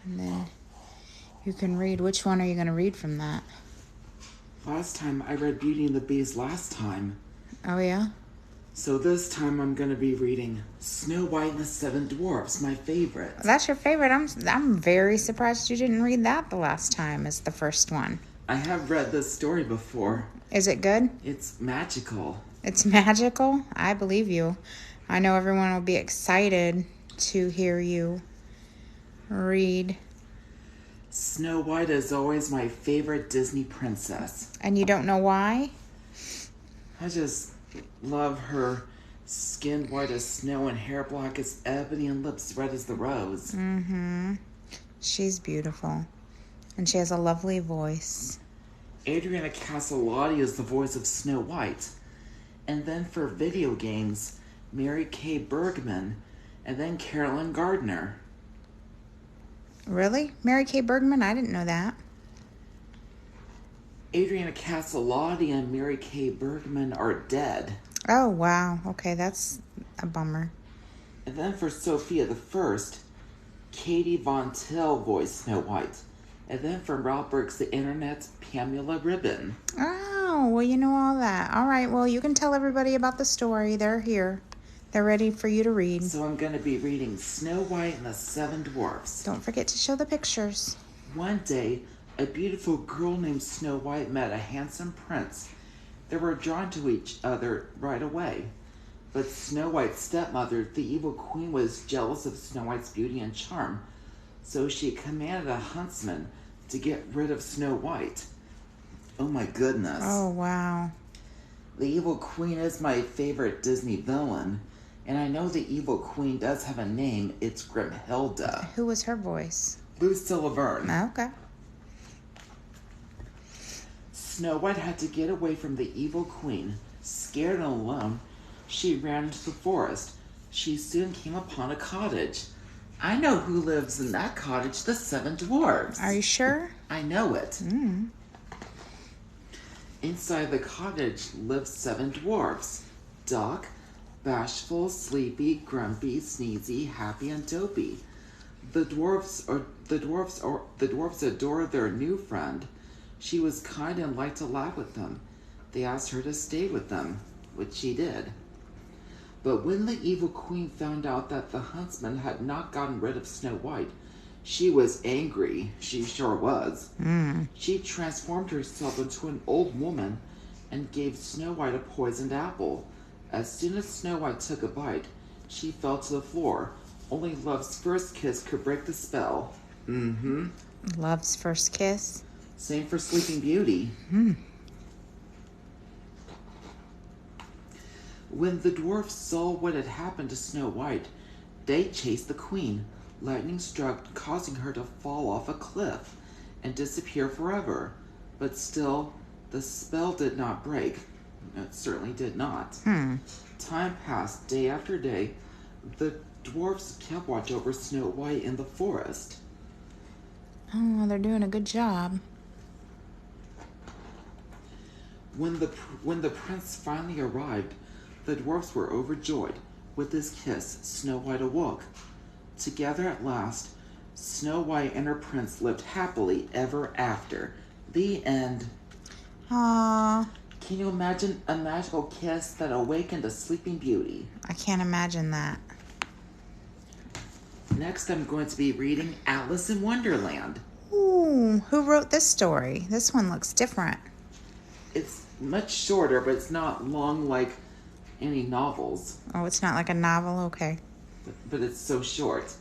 And then you can read. Which one are you going to read from that? Last time I read Beauty and the Beast last time. Oh, yeah? So this time I'm going to be reading Snow White and the Seven Dwarfs, my favorite. That's your favorite. I'm very surprised you didn't read that the last time as the first one. I have read this story before. Is it good? It's magical. It's magical? I believe you. I know everyone will be excited to hear you read. Snow White is always my favorite Disney princess. And you don't know why? I just love her skin white as snow and hair black as ebony and lips red as the rose. Mm-hmm. She's beautiful. And she has a lovely voice. Adriana Caselotti is the voice of Snow White. And then for video games, Mary Kay Bergman, and then Carolyn Gardner. Really? Mary Kay Bergman? I didn't know that. Adriana Caselotti and Mary Kay Bergman are dead. Oh, wow. Okay, that's a bummer. And then for Sophia the First, Katie Von Till voiced Snow White. And then for Ralph Burke's The Internet, Pamela Ribbon. Oh, well, you know all that. All right, well, you can tell everybody about the story. They're here. They're ready for you to read. So I'm going to be reading Snow White and the Seven Dwarfs. Don't forget to show the pictures. One day, a beautiful girl named Snow White met a handsome prince. They were drawn to each other right away. But Snow White's stepmother, the evil queen, was jealous of Snow White's beauty and charm. So she commanded a huntsman to get rid of Snow White. Oh my goodness. Oh, wow. The evil queen is my favorite Disney villain. And I know the evil queen does have a name. It's Grimhilda. Who was her voice? Lucilla Verne. Okay. Snow White had to get away from the evil queen. Scared and alone, she ran into the forest. She soon came upon a cottage. I know who lives in that cottage, the Seven Dwarfs. Are you sure? I know it. Mm. Inside the cottage lived 7 dwarfs. Doc, bashful, sleepy, grumpy, sneezy, happy, and dopey. The dwarfs adored their new friend. She was kind and liked to laugh with them. They asked her to stay with them, which she did. But when the evil queen found out that the huntsman had not gotten rid of Snow White, she was angry. She sure was. She transformed herself into an old woman and gave Snow White a poisoned apple. As soon as Snow White took a bite, she fell to the floor. Only love's first kiss could break the spell. Mm-hmm. Love's first kiss. Same for Sleeping Beauty. When the dwarfs saw what had happened to Snow White, they chased the queen. Lightning struck, causing her to fall off a cliff and disappear forever. But still, the spell did not break. It certainly did not. Time passed day after day. The dwarfs kept watch over Snow White in the forest. Oh, they're doing a good job. When the prince finally arrived, the dwarfs were overjoyed. With his kiss, Snow White awoke. Together at last, Snow White and her prince lived happily ever after. The end. Aww. Can you imagine a magical kiss that awakened a sleeping beauty? I can't imagine that. Next, I'm going to be reading Alice in Wonderland. Ooh, who wrote this story? This one looks different. It's much shorter, but it's not long like any novels. Oh, it's not like a novel? Okay. But it's so short.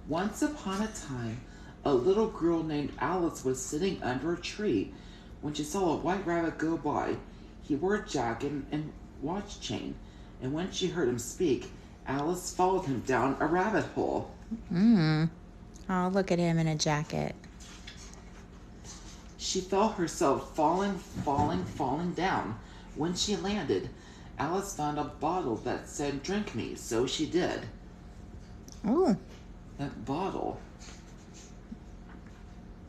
Once upon a time, a little girl named Alice was sitting under a tree when she saw a white rabbit go by. He wore a jacket and watch chain, and when she heard him speak, Alice followed him down a rabbit hole. Oh, look at him in a jacket. She felt herself falling down. When she landed, Alice found a bottle that said, "Drink me," so she did. Ooh. That bottle.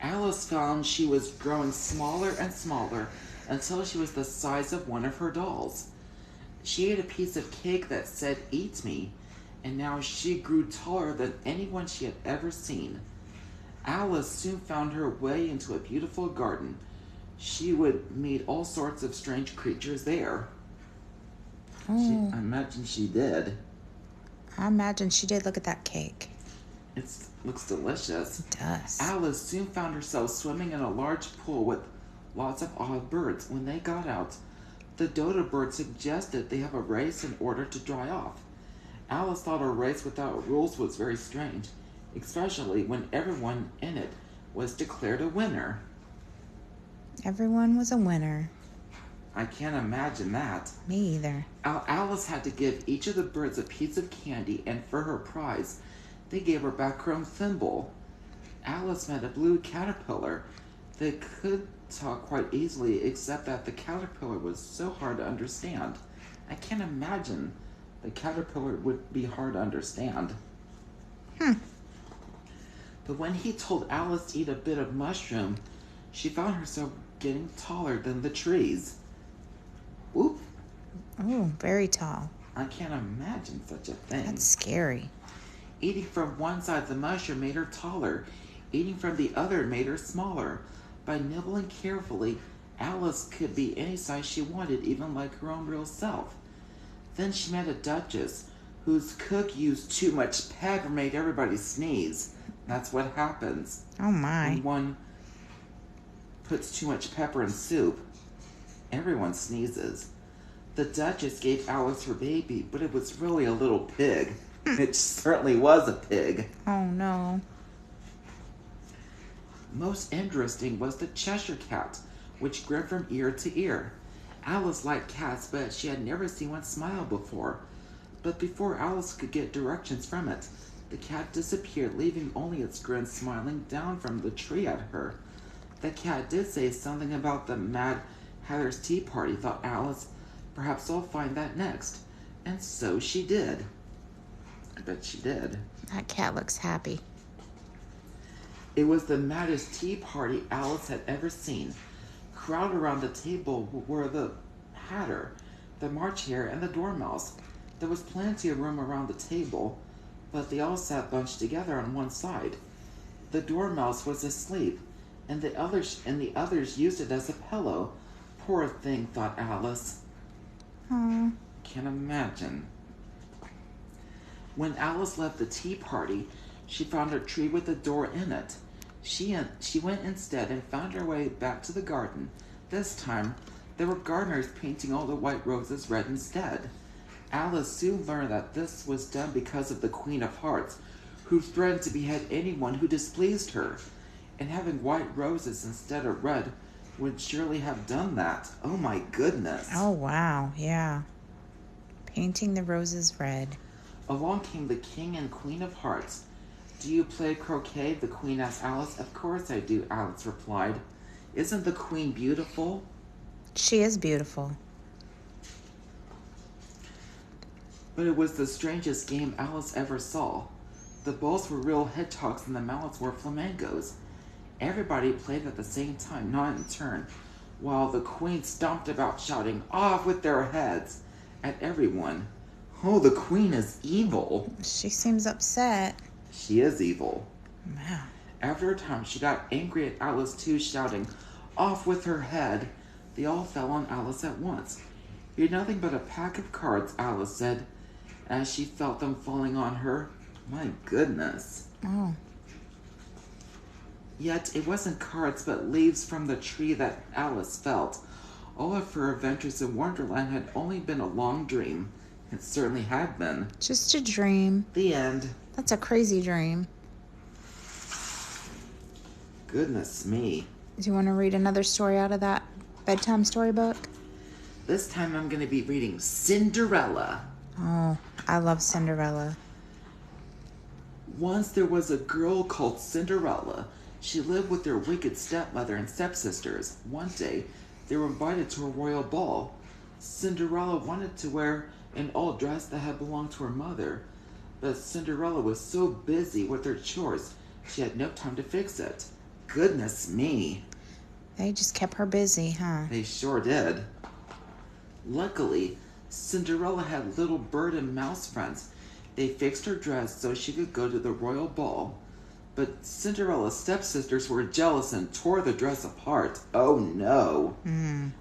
Alice found she was growing smaller and smaller until she was the size of one of her dolls. She ate a piece of cake that said, "Eat me," and now she grew taller than anyone she had ever seen. Alice soon found her way into a beautiful garden. She would meet all sorts of strange creatures there. Oh, I imagine she did. I imagine she did. Look at that cake. It looks delicious. It does. Alice soon found herself swimming in a large pool with lots of odd birds. When they got out, the dodo bird suggested they have a race in order to dry off. Alice thought a race without rules was very strange, especially when everyone in it was declared a winner. Everyone was a winner. I can't imagine that. Me either. Alice had to give each of the birds a piece of candy, and for her prize, they gave her back her own thimble. Alice met a blue caterpillar that could talk quite easily, except that the caterpillar was so hard to understand. I can't imagine the caterpillar would be hard to understand. But when he told Alice to eat a bit of mushroom, she found herself getting taller than the trees. Oop! Oh, very tall. I can't imagine such a thing. That's scary. Eating from one side of the mushroom made her taller. Eating from the other made her smaller. By nibbling carefully, Alice could be any size she wanted, even like her own real self. Then she met a duchess whose cook used too much pepper and made everybody sneeze. That's what happens Oh my. when one puts too much pepper in soup. Everyone sneezes. The Duchess gave Alice her baby, but it was really a little pig. It certainly was a pig. Oh no. Most interesting was the Cheshire Cat, which grinned from ear to ear. Alice liked cats, but she had never seen one smile before. But before Alice could get directions from it, the cat disappeared, leaving only its grin smiling down from the tree at her. The cat did say something about the Mad Hatter's tea party, thought Alice. Perhaps I'll find that next. And so she did. I bet she did. That cat looks happy. It was the maddest tea party Alice had ever seen. Crowded around the table were the Hatter, the March Hare, and the Dormouse. There was plenty of room around the table, but they all sat bunched together on one side. The Dormouse was asleep, and the others used it as a pillow. Poor thing, thought Alice. Oh. Can't imagine. When Alice left the tea party, she found a tree with a door in it. She went instead and found her way back to the garden. This time, there were gardeners painting all the white roses red instead. Alice soon learned that this was done because of the Queen of Hearts, who threatened to behead anyone who displeased her. And having white roses instead of red would surely have done that. Oh my goodness. Oh wow, yeah. Painting the roses red. Along came the King and Queen of Hearts. Do you play croquet? The Queen asked Alice. Of course I do, Alice replied. Isn't the Queen beautiful? She is beautiful. But it was the strangest game Alice ever saw. The balls were real hedgehogs and the mallets were flamingos. Everybody played at the same time, not in turn, while the Queen stomped about shouting, "Off with their heads!" at everyone. Oh, the Queen is evil. She seems upset. She is evil. Wow. After a time, she got angry at Alice too, shouting, "Off with her head!" They all fell on Alice at once. "You're nothing but a pack of cards," Alice said, as she felt them falling on her. My goodness. Oh. Yet it wasn't cards, but leaves from the tree that Alice felt. All of her adventures in Wonderland had only been a long dream. It certainly had been. Just a dream. The end. That's a crazy dream. Goodness me. Do you want to read another story out of that bedtime storybook? This time I'm going to be reading Cinderella. Oh, I love Cinderella. Once there was a girl called Cinderella. She lived with her wicked stepmother and stepsisters. One day, they were invited to a royal ball. Cinderella wanted to wear an old dress that had belonged to her mother, but Cinderella was so busy with her chores, she had no time to fix it. Goodness me. They just kept her busy, huh? They sure did. Luckily, Cinderella had little bird and mouse friends. They fixed her dress so she could go to the royal ball. But Cinderella's stepsisters were jealous and tore the dress apart. Oh no!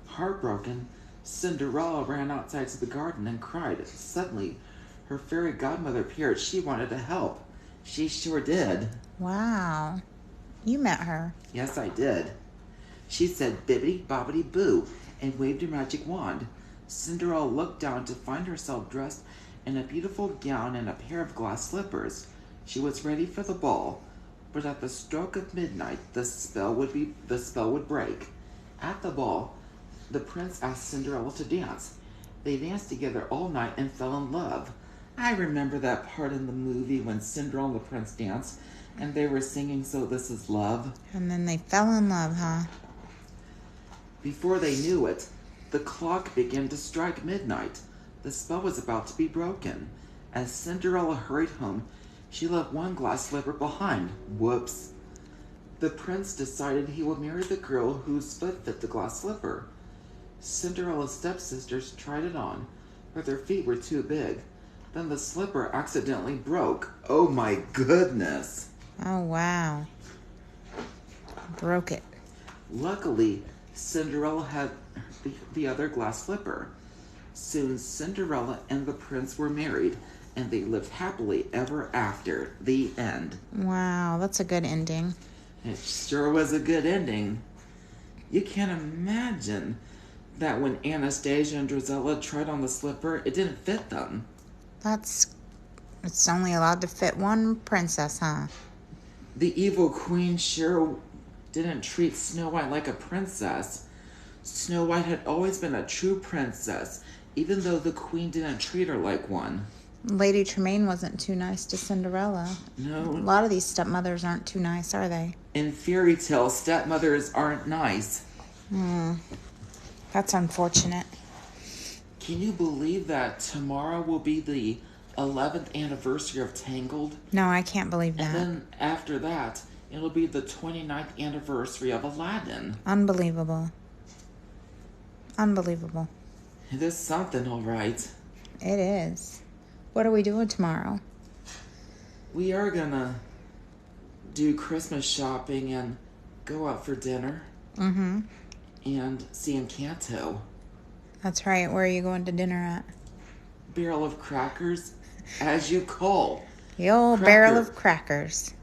Heartbroken, Cinderella ran outside to the garden and cried. Suddenly, her fairy godmother appeared. She wanted to help. She sure did. Wow. You met her. Yes, I did. She said bibbidi bobbidi boo and waved her magic wand. Cinderella looked down to find herself dressed in a beautiful gown and a pair of glass slippers. She was ready for the ball, but at the stroke of midnight, the spell would break. At the ball, the prince asked Cinderella to dance. They danced together all night and fell in love. I remember that part in the movie when Cinderella and the prince danced, and they were singing "So This Is Love." And then they fell in love, huh? Before they knew it, the clock began to strike midnight. The spell was about to be broken. As Cinderella hurried home, she left one glass slipper behind. Whoops. The prince decided he would marry the girl whose foot fit the glass slipper. Cinderella's stepsisters tried it on, but their feet were too big. Then the slipper accidentally broke. Oh my goodness. Oh, wow. Broke it. Luckily, Cinderella had the other glass slipper. Soon, Cinderella and the prince were married, and they lived happily ever after. The end. Wow, that's a good ending. It sure was a good ending. You can't imagine that when Anastasia and Drizella tried on the slipper, it didn't fit them. It's only allowed to fit one princess, huh? The evil queen sure didn't treat Snow White like a princess. Snow White had always been a true princess, even though the queen didn't treat her like one. Lady Tremaine wasn't too nice to Cinderella. No. A lot of these stepmothers aren't too nice, are they? In fairy tales, stepmothers aren't nice. That's unfortunate. Can you believe that tomorrow will be the 11th anniversary of Tangled? No, I can't believe that. And then after that, it'll be the 29th anniversary of Aladdin. Unbelievable. Unbelievable. It is something, all right. It is. What are we doing tomorrow? We are gonna do Christmas shopping and go out for dinner. And see Encanto. That's right. Where are you going to dinner at? Barrel of Crackers, as you call. The old barrel of crackers.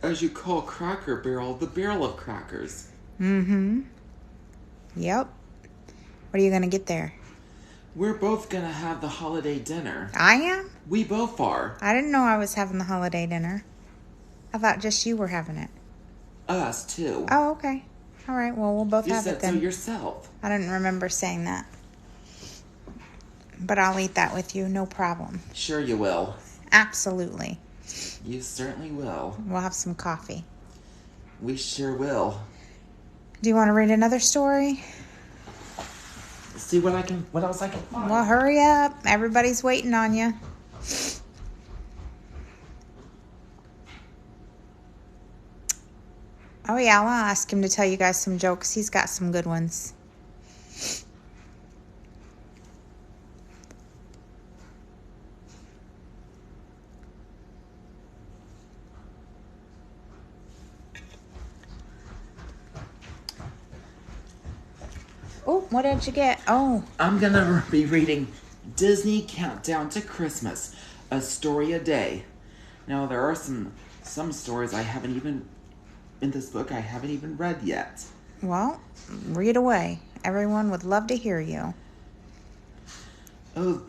As you call Cracker Barrel, the barrel of crackers. Yep. What are you going to get there? We're both going to have the holiday dinner. I am? We both are. I didn't know I was having the holiday dinner. I thought just you were having it. Us, too. Oh, okay. All right. Well, we'll both have it then. You said so yourself. I didn't remember saying that. But I'll eat that with you. No problem. Sure you will. Absolutely. You certainly will. We'll have some coffee. We sure will. Do you want to read another story? See what else I can find. Well, hurry up. Everybody's waiting on you. Oh, yeah, I'll ask him to tell you guys some jokes. He's got some good ones. Oh, what did you get? Oh. I'm going to be reading Disney Countdown to Christmas, a story a day. Now, there are some stories in this book I haven't even read yet. Well, read away. Everyone would love to hear you. Oh,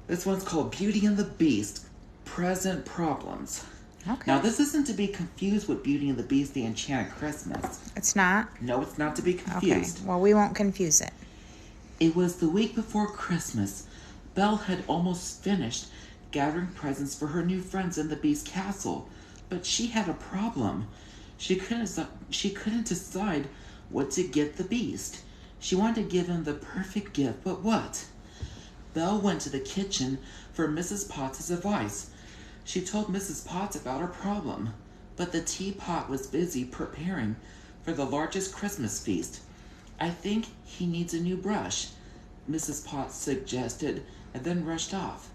this one's called Beauty and the Beast, Present Problems. Okay. Now, this isn't to be confused with Beauty and the Beast, the Enchanted Christmas. It's not? No, it's not to be confused. Okay, well, we won't confuse it. It was the week before Christmas. Belle had almost finished gathering presents for her new friends in the Beast Castle, but she had a problem. She couldn't decide what to get the Beast. She wanted to give him the perfect gift, but what? Belle went to the kitchen for Mrs. Potts' advice. She told Mrs. Potts about her problem, but the teapot was busy preparing for the largest Christmas feast. I think he needs a new brush, Mrs. Potts suggested, and then rushed off.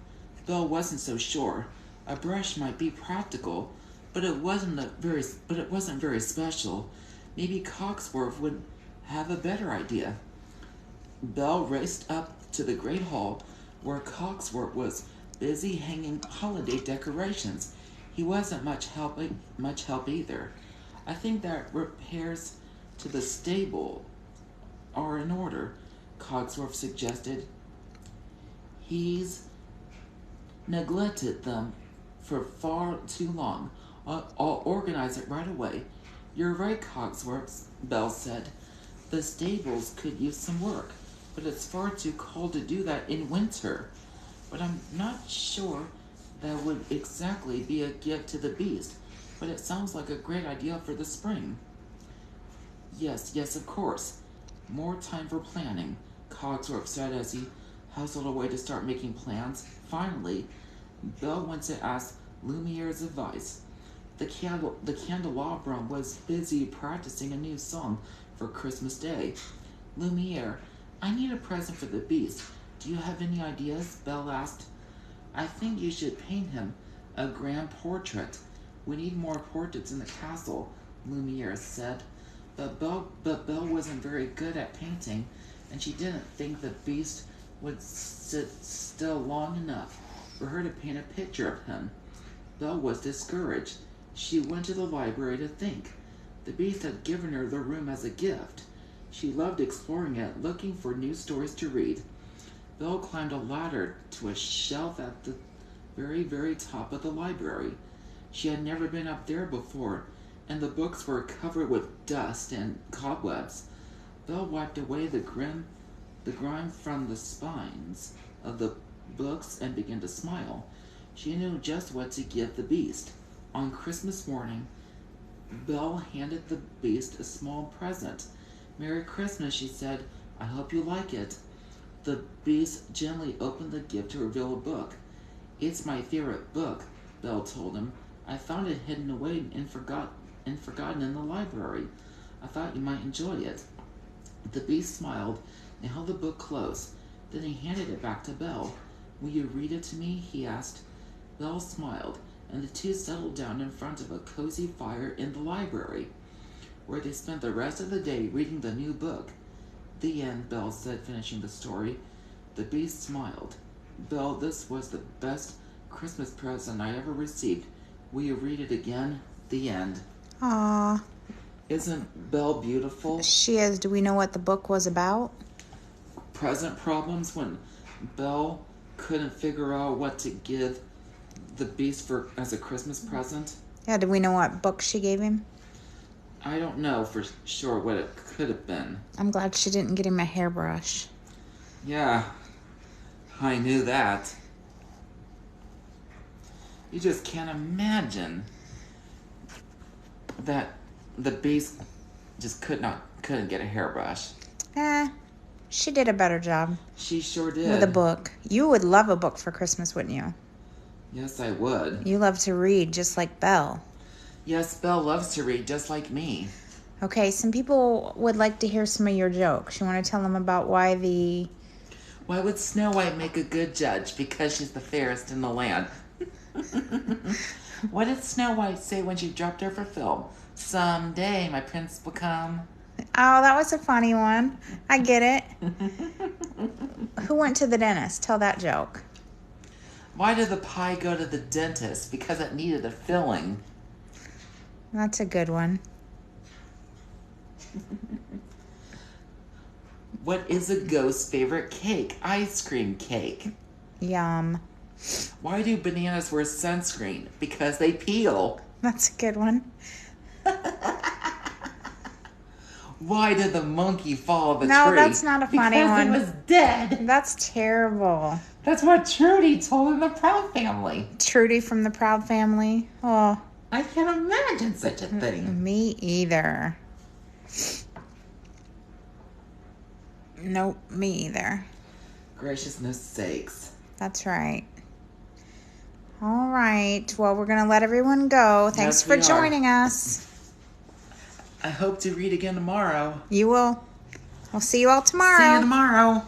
Belle wasn't so sure. A brush might be practical, but it wasn't very special. Maybe Cogsworth would have a better idea. Belle raced up to the great hall where Cogsworth was busy hanging holiday decorations. He wasn't much help either. I think that repairs to the stable are in order, Cogsworth suggested. He's neglected them for far too long. I'll organize it right away. You're right, Cogsworth, Belle said. The stables could use some work, but it's far too cold to do that in winter. But I'm not sure that would exactly be a gift to the beast, but it sounds like a great idea for the spring. Yes, of course. More time for planning, Cogsworth said as he hustled away to start making plans. Finally, Belle went to ask Lumiere's advice. The candelabrum was busy practicing a new song for Christmas Day. Lumiere, I need a present for the beast. Do you have any ideas? Belle asked. I think you should paint him a grand portrait. We need more portraits in the castle, Lumiere said. But Belle wasn't very good at painting, and she didn't think the beast would sit still long enough for her to paint a picture of him. Belle was discouraged. She went to the library to think. The beast had given her the room as a gift. She loved exploring it, looking for new stories to read. Belle climbed a ladder to a shelf at the very, very top of the library. She had never been up there before, and the books were covered with dust and cobwebs. Belle wiped away the grime from the spines of the books and began to smile. She knew just what to give the beast. On Christmas morning, Belle handed the beast a small present. Merry Christmas, she said. I hope you like it. The beast gently opened the gift to reveal a book. It's my favorite book, Belle told him. I found it hidden away and forgotten in the library. I thought you might enjoy it. The beast smiled and held the book close. Then he handed it back to Belle. Will you read it to me? He asked. Belle smiled, and the two settled down in front of a cozy fire in the library, where they spent the rest of the day reading the new book. The end, Belle said, finishing the story. The beast smiled. Belle, this was the best Christmas present I ever received. Will you read it again? The end. Aww. Isn't Belle beautiful? She is. Do we know what the book was about? Present problems when Belle couldn't figure out what to give the beast as a Christmas present. Yeah, do we know what book she gave him? I don't know for sure what it could have been. I'm glad she didn't get him a hairbrush. Yeah, I knew that. You just can't imagine that the beast just couldn't get a hairbrush. She did a better job. She sure did. With a book. You would love a book for Christmas, wouldn't you? Yes, I would. You love to read, just like Belle. Yes, Belle loves to read, just like me. Okay, some people would like to hear some of your jokes. You want to tell them about why would Snow White make a good judge? Because she's the fairest in the land. What did Snow White say when she dropped her for film? Someday my prince will come. Oh, that was a funny one. I get it. Who went to the dentist? Tell that joke. Why did the pie go to the dentist? Because it needed a filling. That's a good one. What is a ghost's favorite cake? Ice cream cake. Yum. Why do bananas wear sunscreen? Because they peel. That's a good one. Why did the monkey fall off the tree? No, that's not a funny one. Because it was dead. That's terrible. That's what Trudy told in the Proud Family. Trudy from the Proud Family? Oh. I can't imagine such a thing. Me either. Nope, me either. Graciousness sakes. That's right. All right. Well, we're going to let everyone go. Thanks for joining us. I hope to read again tomorrow. You will. We'll see you all tomorrow. See you tomorrow.